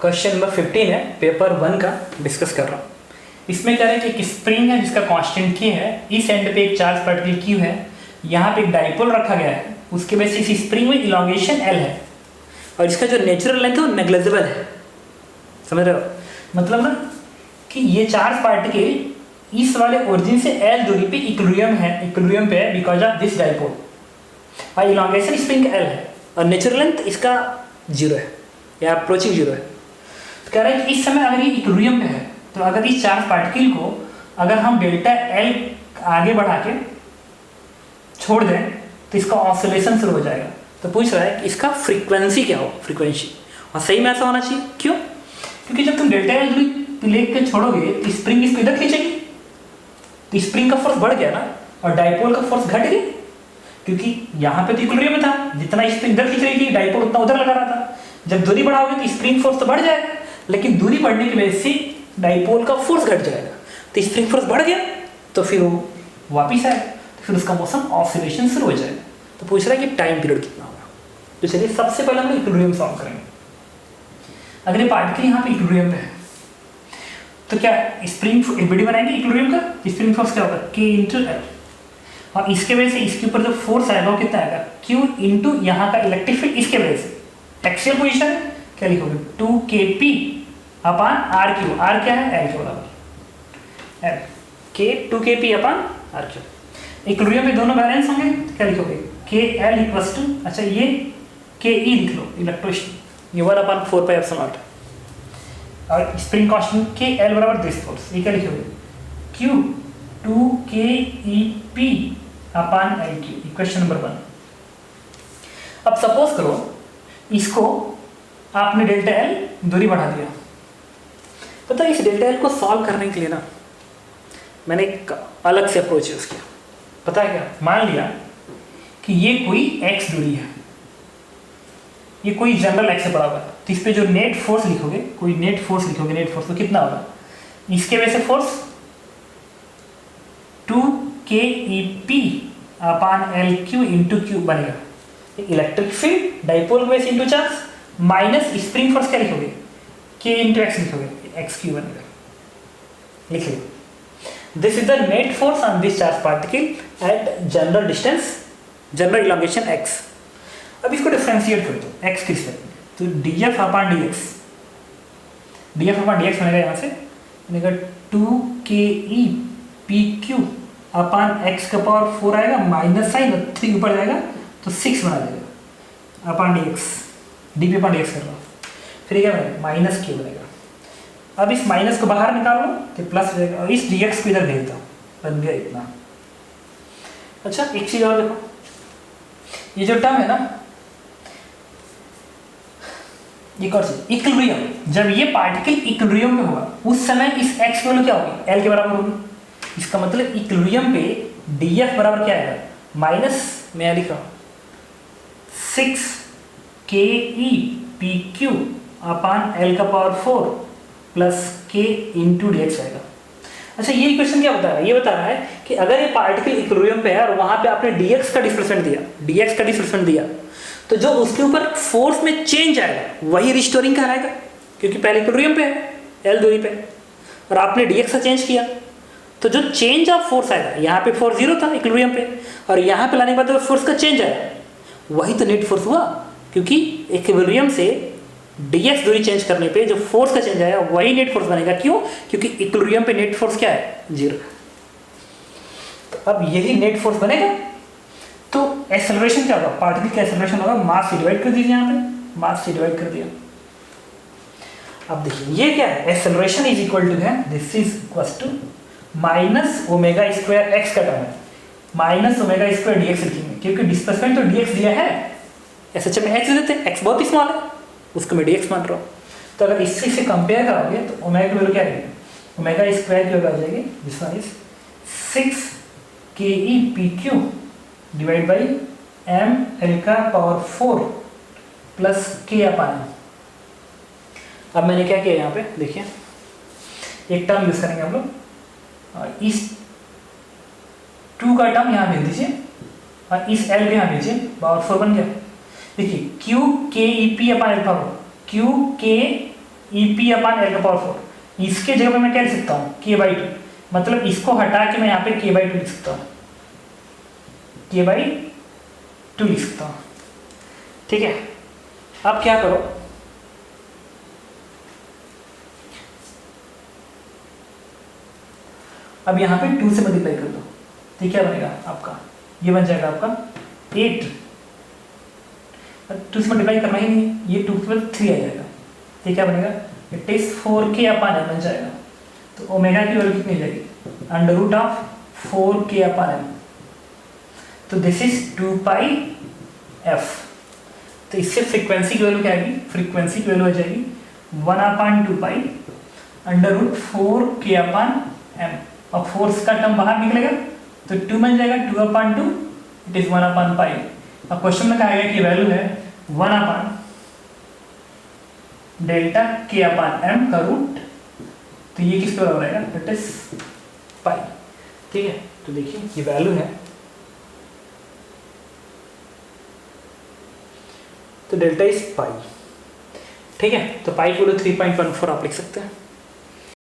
Question number 15 है, paper 1 का discuss कर रहा हूँ। इसमें कह रहे हैं कि एक स्प्रिंग है जिसका कांस्टेंट K है, इस एंड पे एक चार्ज पार्टिकल Q है, यहाँ पे एक डाइपोल रखा गया है, उसके वजह से इस स्प्रिंग में इलॉन्गेशन L है और इसका जो नेचुरल लेंथ है वो नेग्लिजिबल है। समझ रहे हो? मतलब ना कि ये चार्ज पार्टिकल इस वाले ओरिजिन से L दूरी पे इक्विलिब्रियम पे है बिकॉज ऑफ दिस डाइपोल और इलॉन्गेशन स्प्रिंग का L है और नेचुरल लेंथ इसका 0 है या अप्रोचिंग 0 है। तो कह रहा है कि इस समय अगर ये इक्विलिब्रियम पे है तो अगर इस चार्ज पार्टिकल को अगर हम डेल्टा L आगे बढ़ा के छोड़ दें तो इसका ऑसिलेशन शुरू हो जाएगा। तो पूछ रहा है कि इसका फ्रीक्वेंसी क्या हो, फ्रीक्वेंसी, और सही में ऐसा होना चाहिए। क्यों? क्योंकि जब तुम डेल्टा L दूरी लेके के छोड़ोगे तो स्प्रिंग इसको इधर खींचेगी, तो स्प्रिंग का फोर्स बढ़ गया ना और डाइपोल का फोर्स घट गया, क्योंकि यहाँ पे तो इक्विलिब्रियम में था, जितना स्प्रिंग इधर खींच रही थी डाइपोल उतना उधर लगा रहा था। जब दूरी बढ़ाओगे तो स्प्रिंग फोर्स तो बढ़ जाएगा, लेकिन दूरी बढ़ने की वजह से डाइपोल का फोर्स घट जाएगा, तो स्प्रिंग फोर्स बढ़ गया तो फिर वो वापिस आएगा, तो फिर उसका मोशन ऑसिलेशन शुरू हो जाएगा। तो पूछ रहा है कि टाइम पीरियड कितना होगा। तो चलिए सबसे पहले हम इक्विलिब्रियम सॉल्व करेंगे। अगर ये पार्टिकल यहाँ पे इक्विलिब्रियम पे है तो क्या स्प्रिंग एबीडी बनाएंगे इक्विलिब्रियम का, स्प्रिंग फोर्स क्या होगा K इंटू L, और इसके वजह से इसके ऊपर जो फोर्स आएगा वो कितना आएगा Q इंटू यहाँ का इलेक्ट्रिक फील्ड, इसके वजह से एक्सियल पोजीशन क्या लिखोगे 2kp अपान RQ, R क्या है L के बराबर, L K 2kp अपान RQ। इक्विलिब्रियम में दोनों बैलेंस होंगे तो क्या लिखोगे KL इक्वल्स टू, अच्छा ये KE लिख लो इलेक्ट्रोस्टैटिक, ये 1/4πε0 और स्प्रिंग कांस्टेंट KL बराबर दिस फोर्स, ये क्या लिखोगे Q 2kep अपान LQ, इक्वेशन नंबर 1। अब सपोज करो इसको आपने डेल्टा L दूरी बढ़ा दिया, पता है इस डेल्टा L को सॉल्व करने के लिए ना मैंने एक अलग से अप्रोच यूज किया। पता है क्या, मान लिया कि ये कोई x दूरी है, ये कोई जनरल x से बड़ा होगा, तो इस पे जो नेट फोर्स लिखोगे, कोई नेट फोर्स लिखोगे, नेट फोर्स तो कितना होगा, इसके वजह से फोर्स 2kep अपान LQ इंटू Q बनेगा, electric field dipole base into charge minus spring force क्या लिखोगे K इंटू x लिखोगे, XQ बनेगा, लिखिए this is the net force on this charge particle at general distance, general elongation x। अब इसको differentiate कर दो x किस में, तो df अपान dx, df अपान dx बनेगा यहाँ से बनेगा 2kepq अपान x का पावर 4 आएगा, माइनस साइन 3 ऊपर जाएगा तो 6 बना देगा अपान dx, dp अपान dx कर रहा हूँ, फिर क्या बनेगा माइनस k बनेगा। अब इस माइनस को बाहर निकालो तो प्लस हो जाएगा और इस dx को इधर भेज दो, बन गया इतना। अच्छा एक चीज और देखो, ये जो टर्म है ना, एक और चीज इक्विलिब्रियम, जब ये पार्टिकल इक्विलिब्रियम पे होगा उस समय इस x वैल्यू क्या होगी L के बराबर होगी, इसका मतलब इक्विलिब्रियम पे df बराबर क्या आएगा माइनस, मैं लिख रहा हूँ 6kepq अपान L का power 4 plus K into dx आएगा। अच्छा ये इक्वेशन क्या बता रहा है, ये बता रहा है कि अगर ये पार्टिकल इक्विलिब्रियम पे है और वहां पे आपने dx का डिस्प्लेसमेंट दिया तो जो उसके ऊपर फोर्स में चेंज आएगा वही रिस्टोरिंग कहलाएगा, क्योंकि पहले इक्विलिब्रियम पे है L दूरी पे और आपने dx का चेंज किया तो जो चेंज ऑफ फोर्स आएगा, यहाँ पे फोर्स 0 था इक्विलिब्रियम पे और यहाँ पे लाने के बाद फोर्स का चेंज आया, वही तो नेट फोर्स हुआ, क्योंकि इक्विलिब्रियम से dx दूरी चेंज करने पे जो फोर्स का चेंज आया वही नेट फोर्स बनेगा। क्यों? क्योंकि इक्विलिब्रियम पे नेट फोर्स क्या है 0। तो अब यही नेट फोर्स बनेगा तो एक्सेलरेशन क्या होगा, पार्टिकल का एक्सेलरेशन होगा, मास से डिवाइड कर दीजिए, यहाँ पे मास से डिवाइड कर दिया। अब देखिए ये क्या है, एक्सेलरेशन इज इक्वल टू है this is equal to minus omega square x का टर्म है, माइनस ओमेगा स्क्वायर dx लिखेंगे, क्योंकि डिस्प्लेसमेंट तो dx दिया है, ऐसे में x देते हैं, x बहुत स्मॉल है उसको मैं dx मान रहा हूँ। तो अगर इससे से कंपेयर करोगे तो ओमेगा की वैल्यू क्या आएगी, ओमेगा स्क्वायर की वैल्यू आ जाएगी, this one is 6kepq divide by ml का पावर 4 प्लस k अपान। अब मैंने क्या किया यहाँ पे देखिए, एक टर्म यूज करेंगे हम लोग, इस 2 का टर्म यहाँ भेज दीजिए और इस L भी यहाँ भेजिए, पावर 4 बन गया। देखिए q k e p अपान अल्फा, q k EP अपन L का पावर 4। इसके जगह पे मैं क्या लिख सकता हूँ K/2, मतलब इसको हटा के मैं यहाँ पे K/2 लिख सकता हूँ, K/2 लिख सकता हूँ। ठीक है, अब क्या करो, अब यहाँ पे 2 से मल्टीप्लाई कर दो, तो क्या बनेगा आपका, ये बन जाएगा आपका 8। 2 से मल्टीप्लाई करना ही नहीं, ये 2 के बाद 3 आ जाएगा, तो क्या बनेगा, इट इज 4k/m बन जाएगा। तो ओमेगा की वैल्यू कितनी जाएगी, √4k/m, तो दिस इज 2πf। तो इससे फ्रीक्वेंसी की वैल्यू क्या आएगी, फ्रीक्वेंसी की वैल्यू आ जाएगी 1/2π √4k/m, और फोर्स का टर्म बाहर निकलेगा तो 2 बन जाएगा, 2/2 इट इज 1/π। अब क्वेश्चन में कहा गया कि वैल्यू है 1/Δk/m का रूट, तो ये किस पे बराबर आएगा, इट इज पाई। ठीक है, तो देखिए ये वैल्यू है, तो डेल्टा इज पाई। ठीक है, तो पाई की वैल्यू 3.14 आप लिख सकते हैं।